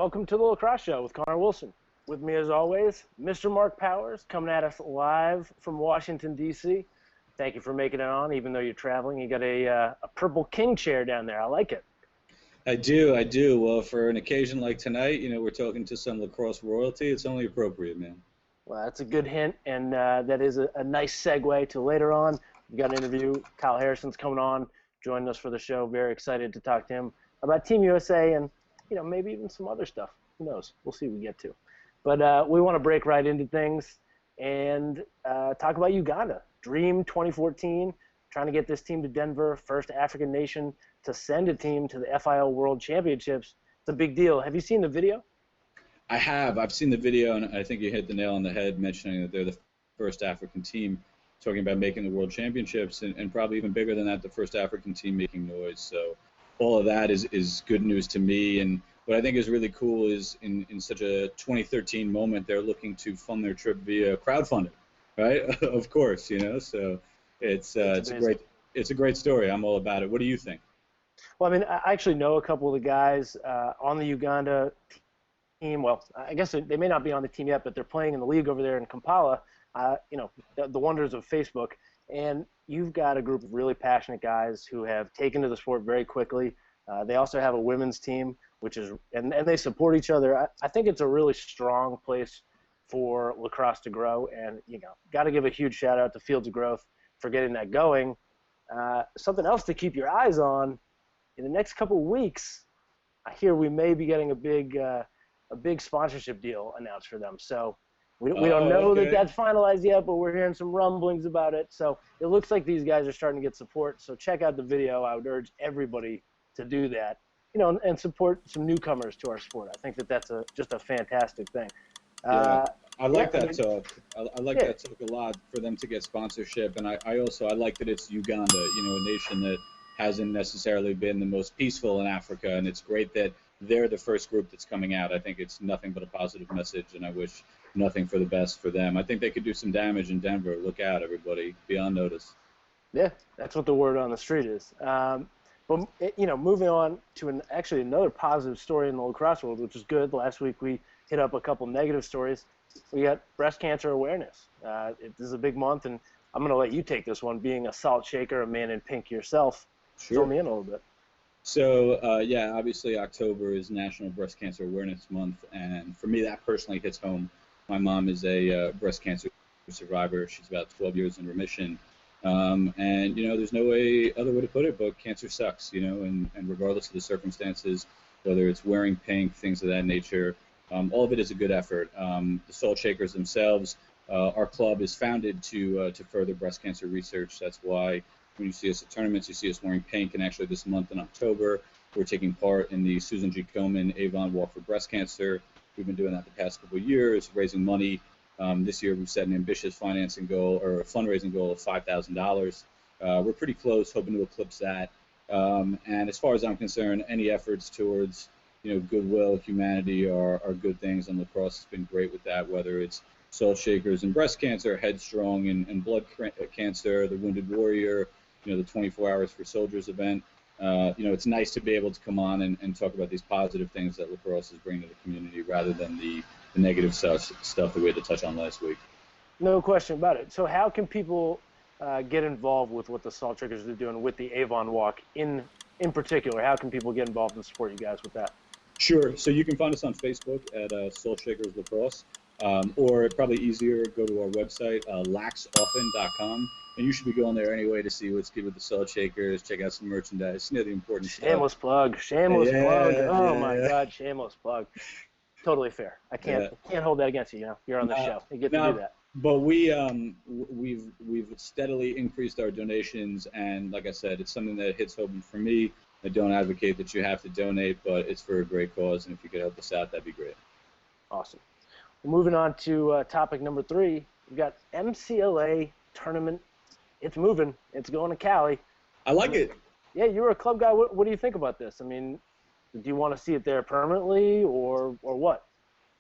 welcome to the Lacrosse Show with Connor Wilson. With me, as always, Mr. Mark Powers, coming at us live from Washington, D.C. Thank you for making it on, even though you're traveling. You got a purple king chair down there. I like it. I do. Well, for an occasion like tonight, we're talking to some lacrosse royalty. It's only appropriate, man. Well, that's a good hint, and that is a nice segue to later on. We got an interview. Kyle Harrison's coming on, joining us for the show. Very excited to talk to him about Team USA and, maybe even some other stuff. Who knows? We'll see what we get to. But we want to break right into things and talk about Uganda. Dream 2014, trying to get this team to Denver, first African nation to send a team to the FIL World Championships. It's a big deal. Have you seen the video? I have. I've seen the video, and I think you hit the nail on the head mentioning that they're the first African team talking about making the World Championships, and probably even bigger than that, the first African team making noise. So all of that is good news to me. And what I think is really cool is in such a 2013 moment, they're looking to fund their trip via crowdfunding, right? Of course, So it's a great story. I'm all about it. What do you think? Well, I actually know a couple of the guys on the Uganda team. Well, I guess they may not be on the team yet, but they're playing in the league over there in Kampala. The wonders of Facebook. And you've got a group of really passionate guys who have taken to the sport very quickly. They also have a women's team, and they support each other. I think it's a really strong place for lacrosse to grow. And, got to give a huge shout out to Fields of Growth for getting that going. Something else to keep your eyes on. In the next couple of weeks, I hear we may be getting a big sponsorship deal announced for them. So we don't know that that's finalized yet, but we're hearing some rumblings about it. So it looks like these guys are starting to get support. So check out the video. I would urge everybody to do that, and support some newcomers to our sport. I think that's just a fantastic thing. Yeah, I like that talk. I like that talk a lot for them to get sponsorship. And I like that it's Uganda, a nation that hasn't necessarily been the most peaceful in Africa, and it's great that they're the first group that's coming out. I think it's nothing but a positive message, and I wish nothing for the best for them. I think they could do some damage in Denver. Look out, everybody. Be on notice. Yeah, that's what the word on the street is. But, moving on to actually another positive story in the lacrosse world, which is good. Last week we hit up a couple negative stories. We got breast cancer awareness. This is a big month, and I'm going to let you take this one, being a salt shaker, a man in pink yourself. Sure. Fill me in a little bit. So, obviously October is National Breast Cancer Awareness Month, and for me that personally hits home. My mom is a breast cancer survivor. She's about 12 years in remission. And, there's no other way to put it, but cancer sucks, and regardless of the circumstances, whether it's wearing pink, things of that nature, all of it is a good effort. The Salt Shakers themselves, our club is founded to further breast cancer research. That's why when you see us at tournaments, you see us wearing pink, and actually this month in October, we're taking part in the Susan G. Komen Avon Walk for Breast Cancer. We've been doing that the past couple of years, raising money. This year we've set an ambitious fundraising goal of $5,000. We're pretty close, hoping to eclipse that. And as far as I'm concerned, any efforts towards goodwill, humanity are good things, and lacrosse has been great with that, whether it's Salt Shakers and breast cancer, Headstrong and blood cancer, the Wounded Warrior, the 24 Hours for Soldiers event. It's nice to be able to come on and talk about these positive things that lacrosse is bringing to the community rather than the negative stuff that we had to touch on last week. No question about it. So how can people get involved with what the Salt Shakers are doing with the Avon Walk in particular? How can people get involved and support you guys with that? Sure. So you can find us on Facebook at Salt Shakers Lacrosse, or probably easier, go to our website, laxoften.com. And you should be going there anyway to see what's good with the Salt Shakers, check out some merchandise, the important shameless stuff. Plug. Oh, my God, shameless plug. Totally fair. I can't hold that against you. You're on the show. You get to do that. But we've steadily increased our donations, and like I said, it's something that hits home for me. I don't advocate that you have to donate, but it's for a great cause, and if you could help us out, that'd be great. Awesome. Well, moving on to topic number 3, we've got MCLA Tournament. It's moving. It's going to Cali. I like it. Yeah, you're a club guy. What do you think about this? Do you want to see it there permanently or what?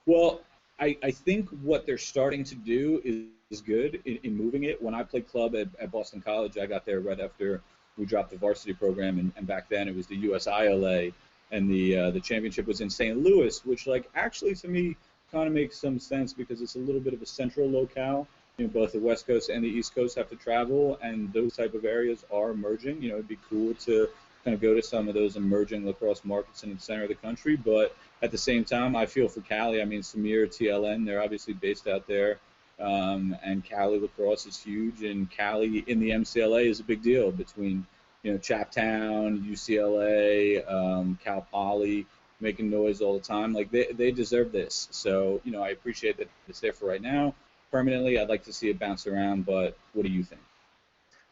Well, I think what they're starting to do is good in moving it. When I played club at Boston College, I got there right after we dropped the varsity program, and back then it was the USILA. and the championship was in St. Louis, which like actually to me kind of makes some sense because it's a little bit of a central locale. You know, both the West Coast and the East Coast have to travel, and those type of areas are emerging. You know, it'd be cool to kind of go to some of those emerging lacrosse markets in the center of the country, but at the same time, I feel for Cali. I mean, Samir, TLN, they're obviously based out there, and Cali lacrosse is huge, and Cali in the MCLA is a big deal between, you know, Chaptown, UCLA, Cal Poly, making noise all the time. Like, they deserve this. So, you know, I appreciate that it's there for right now. Permanently, I'd like to see it bounce around, but what do you think?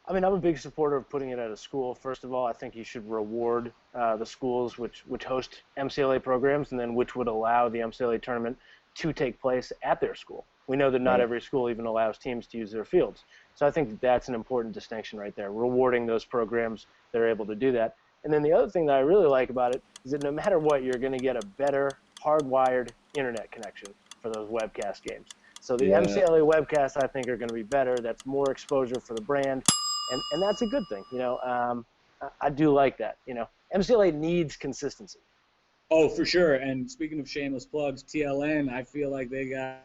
I mean, I'm a big supporter of putting it at a school. First of all, I think you should reward the schools which host MCLA programs, and then which would allow the MCLA tournament to take place at their school. We know that not Right. every school even allows teams to use their fields. So I think that that's an important distinction right there, rewarding those programs that are able to do that. And then the other thing that I really like about it is that no matter what, you're going to get a better hardwired internet connection for those webcast games. So the Yeah. MCLA webcasts, I think, are going to be better. That's more exposure for the brand, and that's a good thing. You know, I do like that. You know, MCLA needs consistency. Oh, for sure. And speaking of shameless plugs, TLN, I feel like they got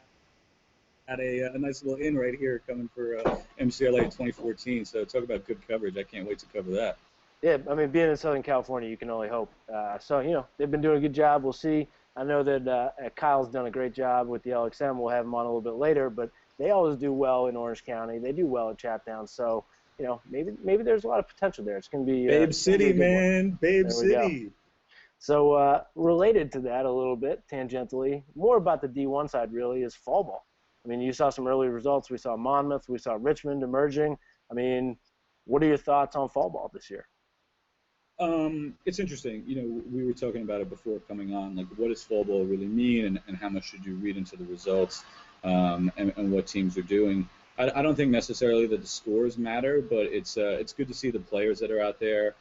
a nice little in right here coming for MCLA 2014. So talk about good coverage. I can't wait to cover that. Yeah, I mean, being in Southern California, you can only hope. So, you know, they've been doing a good job. We'll see. I know that Kyle's done a great job with the LXM. We'll have him on a little bit later, but they always do well in Orange County. They do well at Chaptown. So, you know, maybe there's a lot of potential there. It's going to be Babe it's gonna be City, a good one. man. Babe There we go. City. So related to that a little bit, tangentially, more about the D1 side really is fall ball. I mean, you saw some early results. We saw Monmouth. We saw Richmond emerging. I mean, what are your thoughts on fall ball this year? It's interesting. You know, we were talking about it before coming on. Like, what does fall ball really mean, and how much should you read into the results, and what teams are doing? I don't think necessarily that the scores matter, but it's good to see the players that are out there,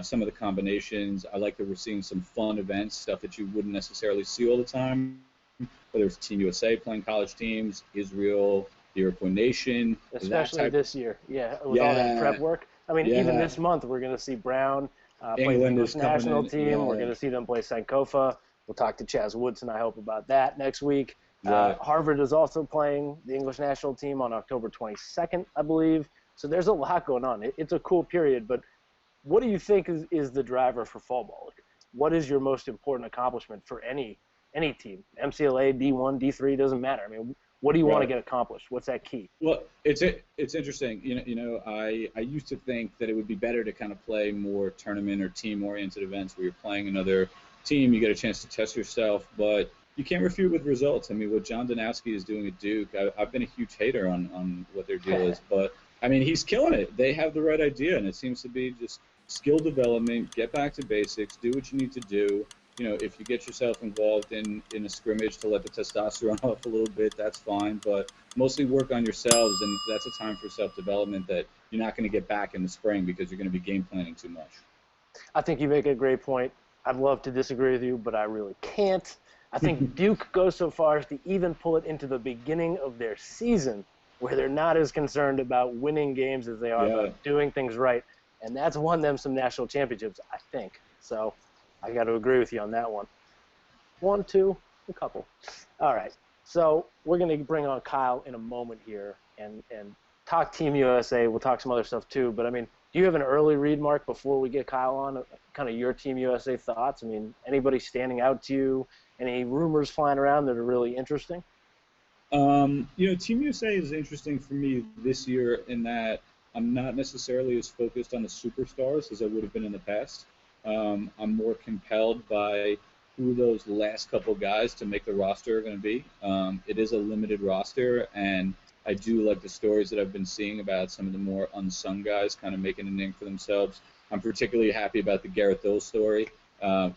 some of the combinations. I like that we're seeing some fun events, stuff that you wouldn't necessarily see all the time, whether it's Team USA playing college teams, Israel, the Iroquois Nation, Especially this year, yeah, with all that Yeah, prep work. I mean, even yeah. this month, we're going to see Brown play the England English is coming national in. team. We're going Yeah, to see them play Sankofa. We'll talk to Chaz Woodson, I hope, about that next week. right. Harvard is also playing the English national team on October 22nd, I believe. So there's a lot going on. It's a cool period, but what do you think is the driver for fall ball? Like, what is your most important accomplishment for any team? MCLA, D1, D3, doesn't matter. I mean, what do you want to Right. get accomplished? What's that key? Well, it's interesting. I used to think that it would be better to kind of play more tournament or team-oriented events where you're playing another team, you get a chance to test yourself, but you can't refute with results. I mean, what John Donowski is doing at Duke, I've been a huge hater on what their deal is, but I mean, he's killing it. They have the right idea, and it seems to be just skill development, get back to basics, do what you need to do. You know, if you get yourself involved in a scrimmage to let the testosterone off a little bit, that's fine, but mostly work on yourselves, and that's a time for self-development that you're not going to get back in the spring because you're going to be game planning too much. I think you make a great point. I'd love to disagree with you, but I really can't. I think Duke goes so far as to even pull it into the beginning of their season where they're not as concerned about winning games as they are Yeah. about doing things right. And that's won them some national championships, I think. So I got to agree with you on that one. One, two, a couple. All right. So we're going to bring on Kyle in a moment here and talk Team USA. We'll talk some other stuff too. But, I mean, do you have an early read, Mark, before we get Kyle on, kind of your Team USA thoughts? I mean, anybody standing out to you? Any rumors flying around that are really interesting? Team USA is interesting for me this year in that I'm not necessarily as focused on the superstars as I would have been in the past. I'm more compelled by who those last couple guys to make the roster are going to be. It is a limited roster, and I do like the stories that I've been seeing about some of the more unsung guys kind of making a name for themselves. I'm particularly happy about the Garrett Dill story.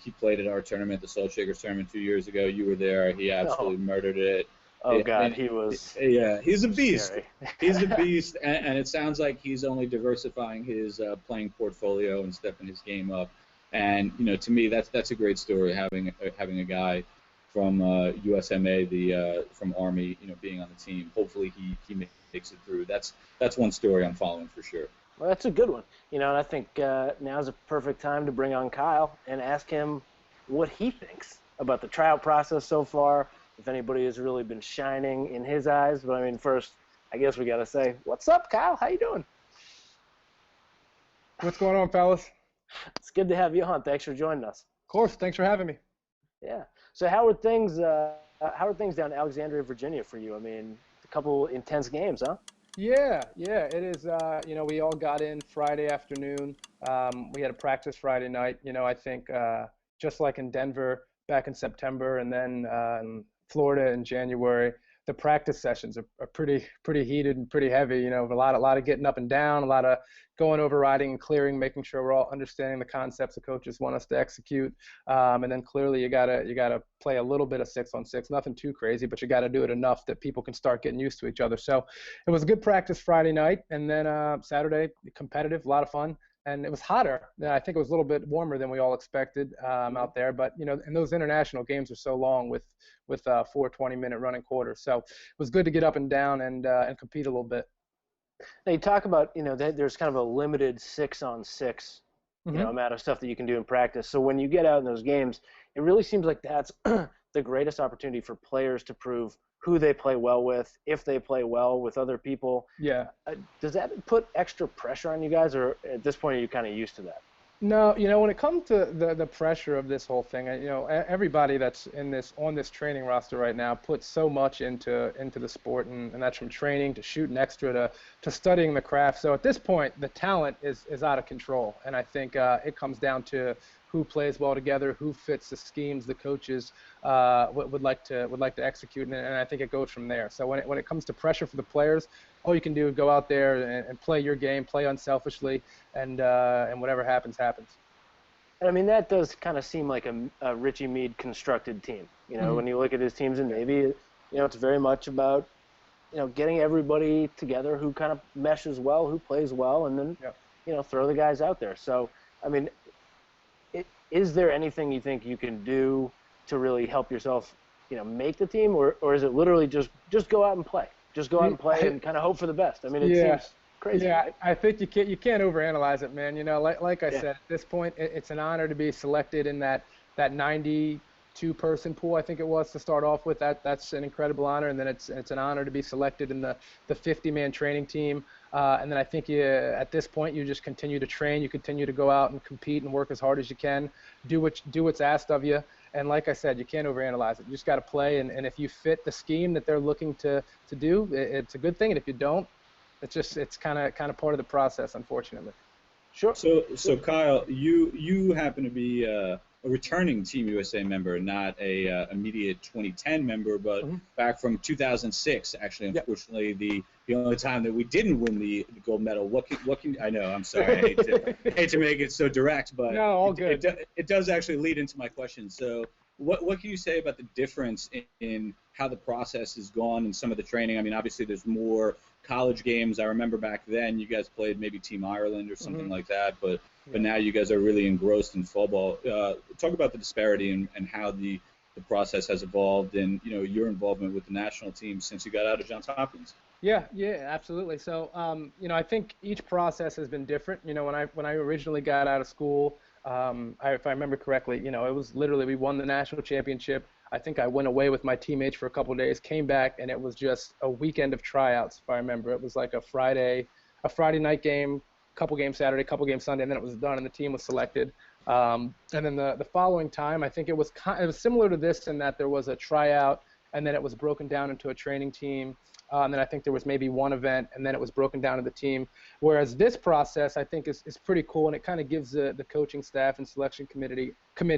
He played at our tournament, the Salt Shakers tournament 2 years ago. You were there. He absolutely murdered it. Oh, God, he was Yeah, he's a beast. scary. He's a beast, and it sounds like he's only diversifying his playing portfolio and stepping his game up. And to me, that's a great story having a guy from USMA, from Army, being on the team. Hopefully, he makes it through. That's one story I'm following for sure. Well, that's a good one. And I think now's a perfect time to bring on Kyle and ask him, what he thinks about the tryout process so far, if anybody has really been shining in his eyes. But I mean, first, I guess we got to say, what's up, Kyle? How you doing? What's going on, fellas? It's good to have you on. Thanks for joining us. Of course, thanks for having me. Yeah. So how are things down in Alexandria, Virginia for you? I mean, a couple intense games, huh? Yeah, it is. We all got in Friday afternoon. We had a practice Friday night. I think just like in Denver back in September, and then in Florida in January, the practice sessions are pretty heated and pretty heavy. A lot of getting up and down, a lot of going over, riding and clearing, making sure we're all understanding the concepts the coaches want us to execute. And then clearly you gotta play a little bit of 6-on-6, nothing too crazy, but you got to do it enough that people can start getting used to each other. So it was a good practice Friday night, and then Saturday competitive, a lot of fun. And it was hotter. I think it was a little bit warmer than we all expected out there. But, and those international games are so long with 4 20-minute running quarters. So it was good to get up and down and compete a little bit. Now, you talk about, that there's kind of a limited 6-on-6 amount of stuff that you can do in practice. So when you get out in those games, it really seems like that's the greatest opportunity for players to prove who they play well with, if they play well with other people. Yeah. Does that put extra pressure on you guys, or at this point are you kind of used to that? No, when it comes to the pressure of this whole thing, everybody that's on this training roster right now puts so much into the sport, and that's from training to shooting extra to studying the craft. So at this point, the talent is out of control, and I think it comes down to who plays well together, who fits the schemes the coaches would like to execute, and I think it goes from there. So when it comes to pressure for the players, all you can do is go out there and play your game, play unselfishly, and whatever happens, happens. And I mean, that does kind of seem like a Richie Meade constructed team. When you look at his teams in Navy, it's very much about, getting everybody together who kind of meshes well, who plays well, and then, throw the guys out there. So, I mean, is there anything you think you can do to really help yourself, make the team, or is it literally just go out and play? Just go out and play and kind of hope for the best. I mean, it seems crazy. Yeah, right? I think you can't overanalyze it, man. Like I said, at this point, it's an honor to be selected in that 92-person pool, I think it was, to start off with. That's an incredible honor, and then it's an honor to be selected in the 50-man training team. And then I think at this point you just continue to train, you continue to go out and compete and work as hard as you can, do what's asked of you. And like I said, you can't overanalyze it. You just got to play, and if you fit the scheme that they're looking to do, it's a good thing. And if you don't, it's kind of part of the process, unfortunately. Sure. So Kyle, you happen to be a returning Team USA member, not a immediate 2010 member, but back from 2006. Actually, unfortunately, the only time that we didn't win the gold medal. What can I know? I'm sorry, I hate to make it so direct, but no, all good. It does actually lead into my question. So, what can you say about the difference in how the process has gone and some of the training? I mean, obviously, there's more college games. I remember back then you guys played maybe Team Ireland or something like that, but now you guys are really engrossed in football. Talk about the disparity and how the process has evolved, and your involvement with the national team since you got out of Johns Hopkins. Yeah, absolutely. So, I think each process has been different. When I originally got out of school, if I remember correctly, it was literally we won the national championship. I think I went away with my teammates for a couple of days, came back, and it was just a weekend of tryouts, if I remember. It was like a Friday night game, couple games Saturday, couple games Sunday, and then it was done, and the team was selected. And then the following time, I think it was similar to this in that there was a tryout, and then it was broken down into a training team. And then I think there was maybe one event, and then it was broken down to the team. Whereas this process, I think, is pretty cool, and it kind of gives the coaching staff and selection committee,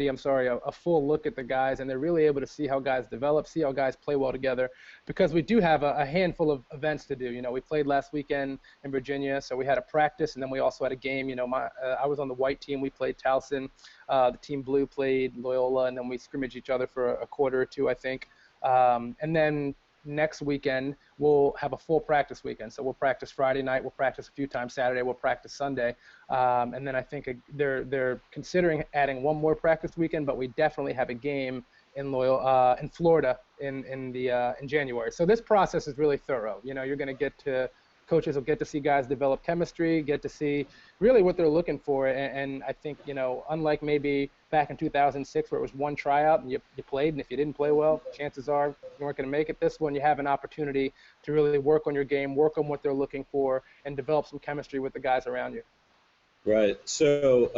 a full look at the guys, and they're really able to see how guys develop, see how guys play well together, because we do have a handful of events to do. We played last weekend in Virginia, so we had a practice, and then we also had a game. I was on the white team. We played Towson. The team blue played Loyola, and then we scrimmaged each other for a quarter or two, I think. And then next weekend we'll have a full practice weekend. So we'll practice Friday night, we'll practice a few times Saturday, we'll practice Sunday, and then I think they're considering adding one more practice weekend, but we definitely have a game in Florida in January. So this process is really thorough. You're going to get to coaches will get to see guys develop chemistry, get to see really what they're looking for. And I think, unlike maybe back in 2006 where it was one tryout and you played, and if you didn't play well, chances are you weren't going to make it. This one, you have an opportunity to really work on your game, work on what they're looking for, and develop some chemistry with the guys around you. Right. So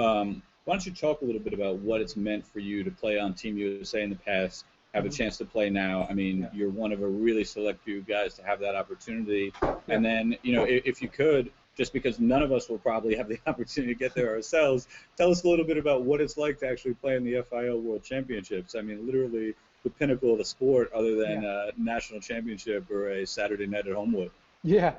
why don't you talk a little bit about what it's meant for you to play on Team USA in the past, have a chance to play now. I mean, you're one of a really select few guys to have that opportunity. And then, if you could, just because none of us will probably have the opportunity to get there ourselves, tell us a little bit about what it's like to actually play in the FIL World Championships. I mean, literally the pinnacle of the sport other than a national championship or a Saturday night at Homewood. Yeah.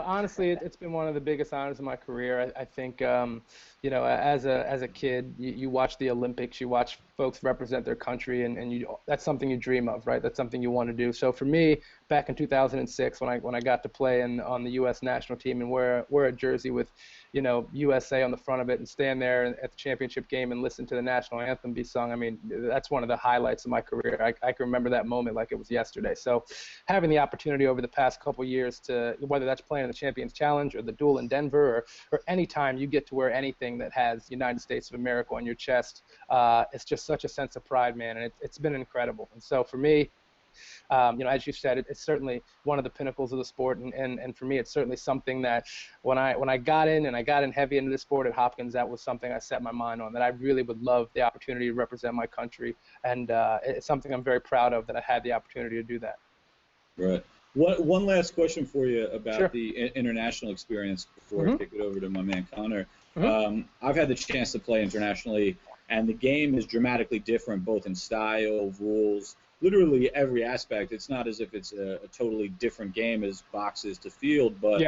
Honestly, it's been one of the biggest honors of my career. I think, as a kid, you watch the Olympics, you watch folks represent their country, and that's something you dream of, right? That's something you want to do. So for me, back in 2006, when I got to play on the U.S. national team and wear a jersey with, USA on the front of it and stand there at the championship game and listen to the national anthem be sung, I mean, that's one of the highlights of my career. I can remember that moment like it was yesterday. So having the opportunity over the past couple years to, whether that's playing in the Champions Challenge or the duel in Denver or any time you get to wear anything that has United States of America on your chest, it's just such a sense of pride, man, and it's been incredible. And so for me, as you said, it's certainly one of the pinnacles of the sport, and for me, it's certainly something that when I got in heavy into the sport at Hopkins, that was something I set my mind on, that I really would love the opportunity to represent my country, and it's something I'm very proud of that I had the opportunity to do that. Right. One last question for you about the international experience before I kick it over to my man Connor. I've had the chance to play internationally, and the game is dramatically different, both in style, rules, literally every aspect. It's not as if it's a totally different game as boxes to field, but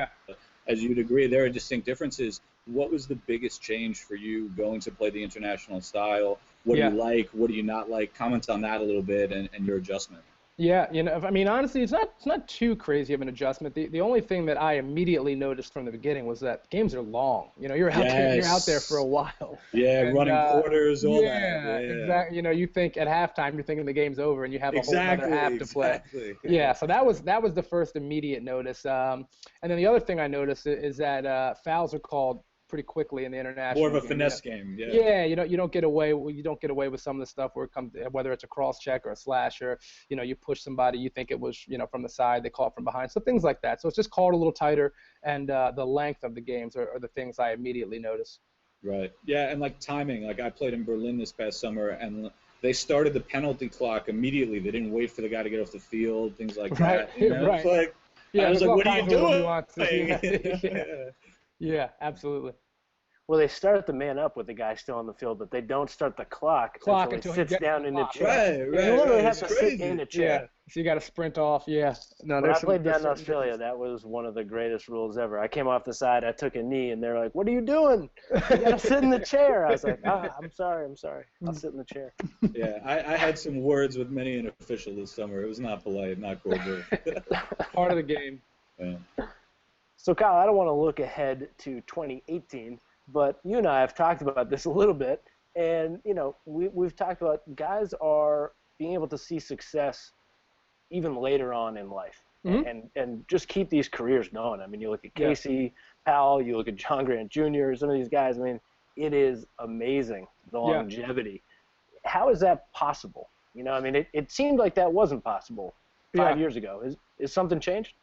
as you'd agree, there are distinct differences. What was the biggest change for you going to play the international style? What do you like? What do you not like? Comment on that a little bit and your adjustment. Yeah, I mean, honestly, it's not too crazy of an adjustment. The only thing that I immediately noticed from the beginning was that games are long. You're out there for a while. Yeah, and, running quarters, all that. Yeah, exactly. You think at halftime you're thinking the game's over and you have a whole other half to play. Yeah, so that was the first immediate notice. And then the other thing I noticed is that fouls are called pretty quickly in the international. More of a finesse game. Yeah. You don't get away with some of the stuff where it comes, whether it's a cross check or a slash, or you push somebody, you think it was from the side, they call it from behind, so things like that. So it's just called a little tighter, and the length of the games are the things I immediately notice. Right. Yeah, and like timing. Like I played in Berlin this past summer, and they started the penalty clock immediately. They didn't wait for the guy to get off the field, things like that. Right. It's like, I was like, what are you doing? Yeah, absolutely. Well, they start the man up with the guy still on the field, but they don't start the clock until he sits down in the chair. Right. You literally have to sit in a chair. Yeah. So you got to sprint off. Yeah. No, when I played down in Australia, that was one of the greatest rules ever. I came off the side, I took a knee, and they're like, "What are you doing? You got to sit in the chair." I was like, I'm sorry. I'll sit in the chair." Yeah, I had some words with many an official this summer. It was not polite, not cordial. Part of the game. Yeah. So, Kyle, I don't want to look ahead to 2018. But you and I have talked about this a little bit, and we've talked about guys are being able to see success even later on in life, and just keep these careers going. I mean, you look at Casey Powell, you look at John Grant Jr., some of these guys. I mean, it is amazing the longevity. How is that possible? I mean, it seemed like that wasn't possible 5 years ago. Is something changed?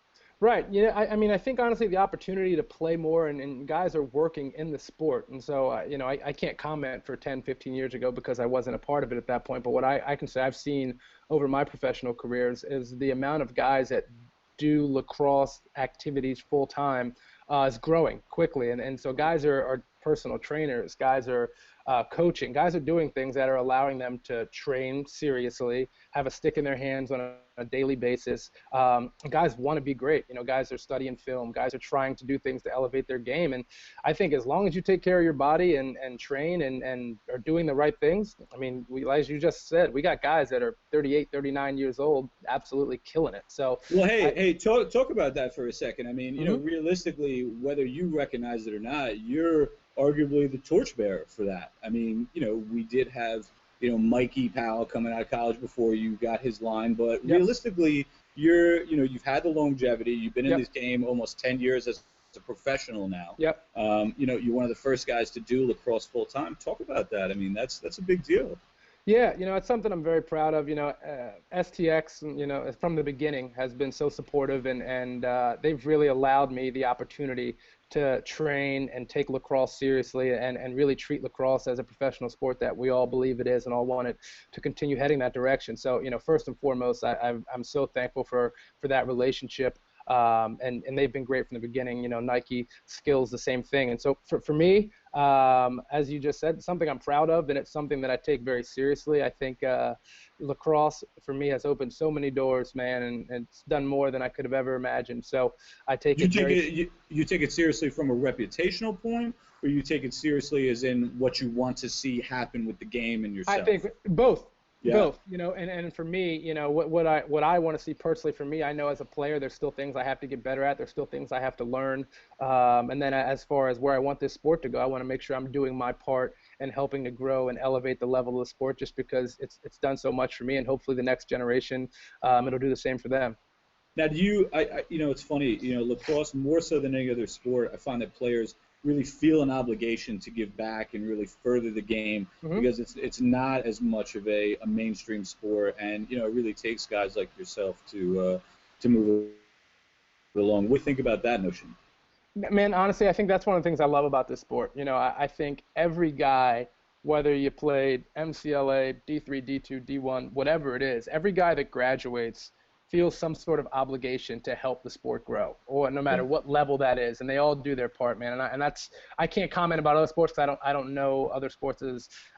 Right. I mean, I think honestly the opportunity to play more and guys are working in the sport. And so, I can't comment for 10, 15 years ago because I wasn't a part of it at that point. But what I can say I've seen over my professional careers is the amount of guys that do lacrosse activities full time is growing quickly. And so guys are personal trainers, guys are coaching, guys are doing things that are allowing them to train seriously, have a stick in their hands on a daily basis. Guys want to be great. Guys are studying film. Guys are trying to do things to elevate their game. And I think as long as you take care of your body and train and are doing the right things, I mean, as you just said, we got guys that are 38, 39 years old, absolutely killing it. So, well, hey, talk about that for a second. I mean, realistically, whether you recognize it or not, you're arguably the torchbearer for that. I mean, we did have, Mikey Powell coming out of college before you got his line, but realistically, you've had the longevity. You've been in Yep. this game almost 10 years as a professional now. Yep. You're one of the first guys to do lacrosse full time. Talk about that. I mean, that's a big deal. Yeah, it's something I'm very proud of. STX, from the beginning has been so supportive, and they've really allowed me the opportunity to train and take lacrosse seriously and really treat lacrosse as a professional sport that we all believe it is and all want it to continue heading that direction. So, first and foremost, I'm so thankful for that relationship. And they've been great from the beginning. Nike Skills, the same thing. And so for me, as you just said, something I'm proud of, and it's something that I take very seriously. I think lacrosse for me has opened so many doors, man, and it's done more than I could have ever imagined. So I take you take it seriously from a reputational point, or you take it seriously as in what you want to see happen with the game and yourself? I think both. Yeah. Both, and for me, what I want to see personally for me, I know as a player, there's still things I have to get better at. There's still things I have to learn. And then as far as where I want this sport to go, I want to make sure I'm doing my part and helping to grow and elevate the level of the sport, just because it's done so much for me, and hopefully the next generation, it'll do the same for them. Now, it's funny, lacrosse more so than any other sport, I find that players really feel an obligation to give back and really further the game, because it's not as much of a mainstream sport, and it really takes guys like yourself to move along. What do you think about that notion? Man, honestly, I think that's one of the things I love about this sport. I think every guy, whether you played MCLA, D3, D2, D1, whatever it is, every guy that graduates feels some sort of obligation to help the sport grow, or no matter what level that is, and they all do their part, man. And I can't comment about other sports because I don't know other sports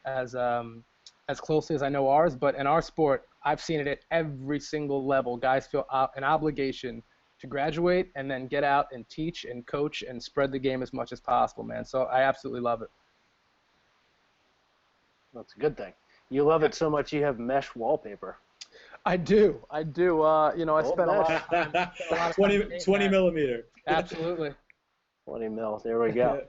as closely as I know ours. But in our sport, I've seen it at every single level. Guys feel an obligation to graduate and then get out and teach and coach and spread the game as much as possible, man. So I absolutely love it. That's a good thing. You love it so much you have mesh wallpaper. I do. I spent a lot of time 20 millimeter. Absolutely. 20 mil. There we go.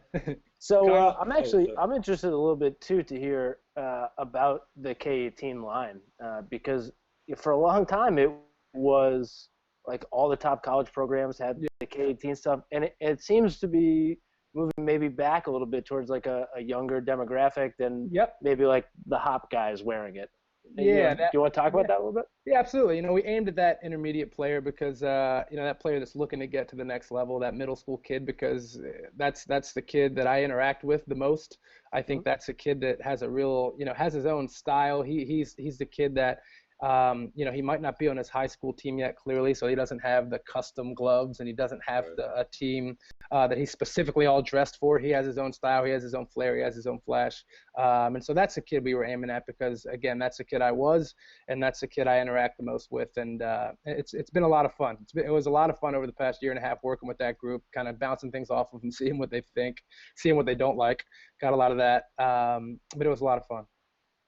So I'm interested a little bit too to hear about the K18 line, because for a long time it was like all the top college programs had the K18 stuff, and it seems to be moving maybe back a little bit towards like a younger demographic than maybe like the hop guys wearing it. Yeah. Do you want to talk about that a little bit? Yeah, absolutely. We aimed at that intermediate player because, that player that's looking to get to the next level, that middle school kid, because that's the kid that I interact with the most. I think that's a kid that has a real, has his own style. He's the kid that, he might not be on his high school team yet, clearly, so he doesn't have the custom gloves, and he doesn't have a team that he's specifically all dressed for. He has his own style, he has his own flair, he has his own flash, and so that's the kid we were aiming at because, again, that's the kid I was, and that's the kid I interact the most with, and it's been a lot of fun. It was a lot of fun over the past year and a half working with that group, kind of bouncing things off of them, seeing what they think, seeing what they don't like. Got a lot of that, but it was a lot of fun.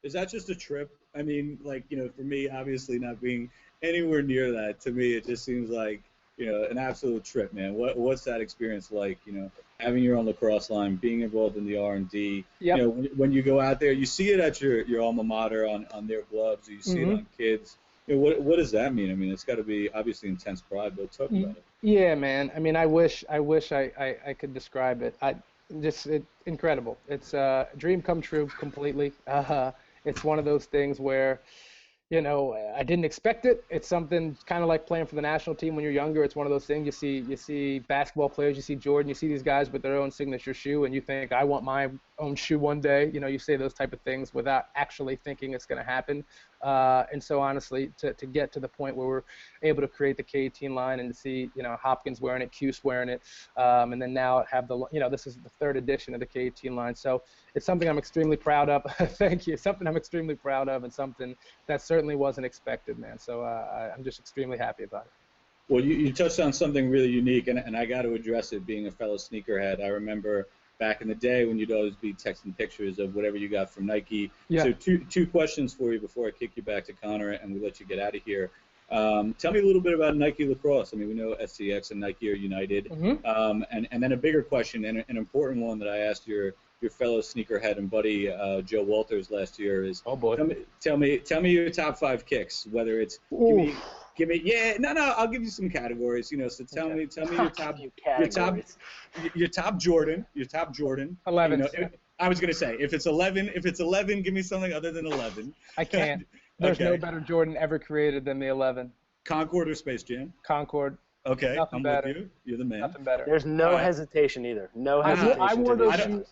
Is that just a trip? I mean, for me, obviously not being anywhere near that, to me, it just seems like, an absolute trip, man. What's that experience like, having your own lacrosse line, being involved in the R&D? Yep. When you go out there, you see it at your alma mater on their gloves, or you see it on kids. What does that mean? I mean, it's got to be obviously intense pride, but talk about it. Yeah, man. I mean, I wish I could describe it. It's incredible. It's a dream come true completely. It's one of those things where, I didn't expect it. It's something kind of like playing for the national team when you're younger. It's one of those things you see basketball players, you see Jordan, you see these guys with their own signature shoe, and you think, I want my own shoe one day. You say those type of things without actually thinking it's going to happen. And so honestly, to get to the point where we're able to create the K18 line and to see, Hopkins wearing it, Cuse wearing it, and then now have this is the third edition of the K18 line. So it's something I'm extremely proud of. Thank you. Something I'm extremely proud of, and something that certainly wasn't expected, man. So I'm just extremely happy about it. Well, you touched on something really unique, and I got to address it, being a fellow sneakerhead. I remember back in the day when you'd always be texting pictures of whatever you got from Nike. Yeah. So two questions for you before I kick you back to Connor and we let you get out of here. Tell me a little bit about Nike Lacrosse. I mean, we know STX and Nike are united. And then a bigger question, and an important one that I asked your fellow sneakerhead and buddy Joe Walters last year is, oh boy, tell me your top 5 kicks, whether it's Give me, yeah, no, I'll give you some categories. You know, so tell me your top, your top Jordan, 11. You know, I was gonna say if it's 11, give me something other than 11. I can't. There's no better Jordan ever created than the 11. Concord or Space Jam? Concord. Okay, Nothing I'm better. with you. You're the man. Nothing better. There's no hesitation either. No hesitation.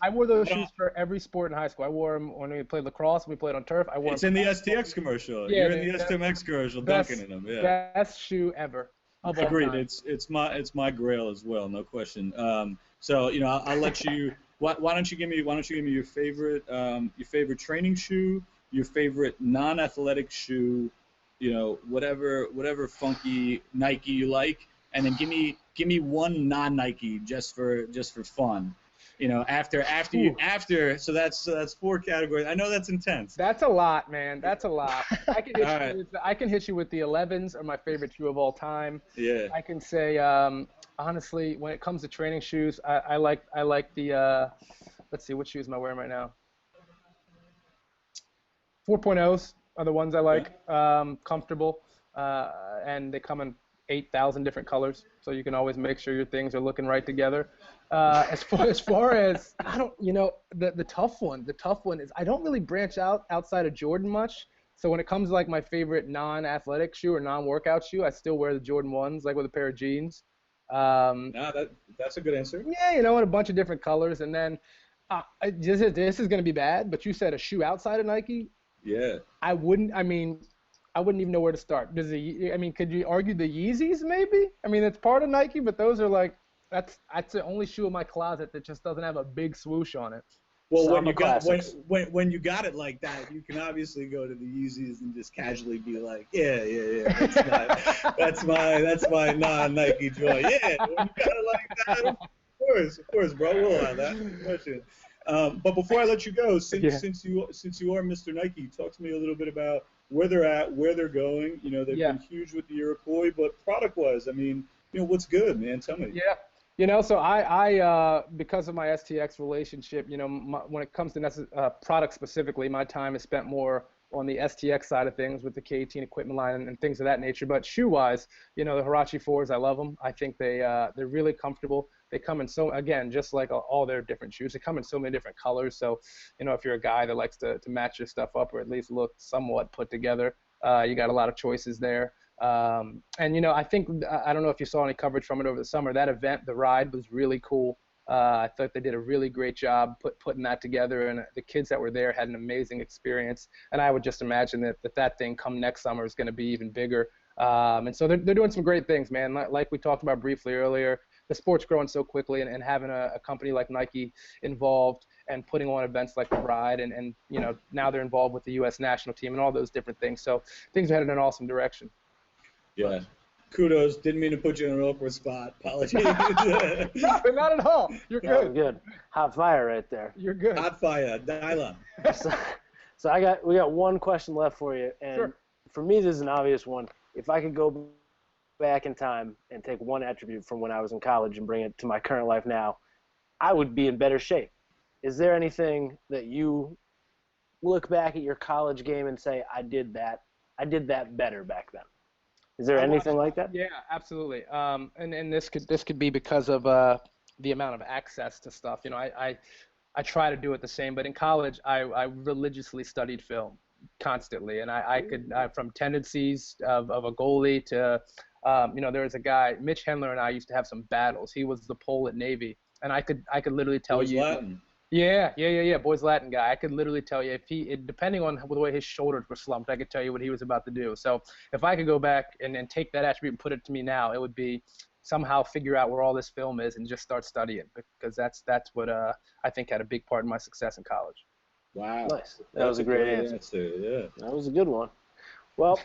I wore those shoes for every sport in high school. I wore them when we played lacrosse. We played on turf. I wore It's them in the STX commercial. Yeah, You're in the STX commercial, dunking in them. Yeah. Best shoe ever. Agreed. It's my grail as well, no question. So you know, I'll let you. Why don't you give me your favorite training shoe, your favorite non-athletic shoe, you know, whatever funky Nike you like, and then give me one non-Nike just for fun. You know, after so that's 4 categories. I know that's intense. That's a lot, man. That's a lot. I can hit you with the 11s are my favorite shoe of all time. Yeah. I can say honestly, when it comes to training shoes, I like the let's see, what shoes am I wearing right now? 4.0s are the ones I like. Comfortable, and they come in 8,000 different colors, so you can always make sure your things are looking right together. As far as I don't, you know, the tough one is I don't really branch outside of Jordan much. So when it comes to like my favorite non-athletic shoe or non-workout shoe, I still wear the Jordan 1s, like with a pair of jeans. That's a good answer. Yeah, you know, in a bunch of different colors. And then this is going to be bad, but you said a shoe outside of Nike. Yeah. I wouldn't even know where to start. Could you argue the Yeezys maybe? I mean, it's part of Nike, but those are like, that's the only shoe in my closet that just doesn't have a big swoosh on it. Well, when you got it like that, you can obviously go to the Yeezys and just casually be like, yeah, that's my non-Nike joy. Yeah, when you got it like that, of course, bro, we'll have that question. But before I let you go, since you are Mr. Nike, talk to me a little bit about where they're at, where they're going. You know, they've been huge with the Iroquois, but product-wise, I mean, you know, what's good, man? Tell me. Yeah. You know, so I because of my STX relationship, you know, when it comes to product specifically, my time is spent more on the STX side of things with the K18 equipment line and things of that nature. But shoe-wise, you know, the Huarache 4s, I love them. I think they're really comfortable. They come in again, just like all their different shoes, they come in so many different colors. So, you know, if you're a guy that likes to match your stuff up or at least look somewhat put together, you got a lot of choices there. And, you know, I don't know if you saw any coverage from it over the summer. That event, the ride, was really cool. I thought they did a really great job putting that together, and the kids that were there had an amazing experience. And I would just imagine that thing come next summer is going to be even bigger. And so they're doing some great things, man. Like we talked about briefly earlier, the sport's growing so quickly, and having a company like Nike involved and putting on events like the Ride, and you know, now they're involved with the U.S. national team and all those different things. So things are headed in an awesome direction. Yeah. Kudos. Didn't mean to put you in an awkward spot. Apologies. No, not at all. You're good. Oh, good. Hot fire right there. You're good. Hot fire. Dial up. So we got one question left for you, and for me, this is an obvious one. If I could go back in time and take one attribute from when I was in college and bring it to my current life now, I would be in better shape. Is there anything that you look back at your college game and say, I did that better back then? Is there anything like that? Yeah, absolutely. And this could be because of the amount of access to stuff. You know, I try to do it the same, but in college I religiously studied film constantly, and I could from tendencies of a goalie to you know, there was a guy, Mitch Hendler, and I used to have some battles. He was the pole at Navy, and I could literally tell you. Latin. Yeah. Boys Latin guy. I could literally tell you depending on the way his shoulders were slumped, I could tell you what he was about to do. So if I could go back and take that attribute and put it to me now, it would be somehow figure out where all this film is and just start studying, because that's what I think had a big part in my success in college. Wow. Nice. That was a great answer. Yeah. That was a good one. Well,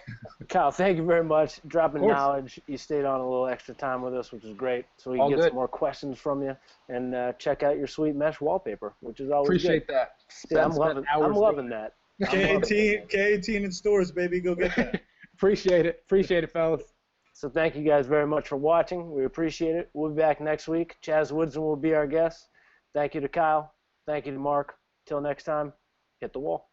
Kyle, thank you very much. Dropping knowledge. You stayed on a little extra time with us, which is great. So we can get some more questions from you and check out your sweet mesh wallpaper, which is always Appreciate good. that. See, I'm loving that. K18 in stores, baby. Go get that. Appreciate it, fellas. So thank you guys very much for watching. We appreciate it. We'll be back next week. Chaz Woodson will be our guest. Thank you to Kyle. Thank you to Mark. Till next time, hit the wall.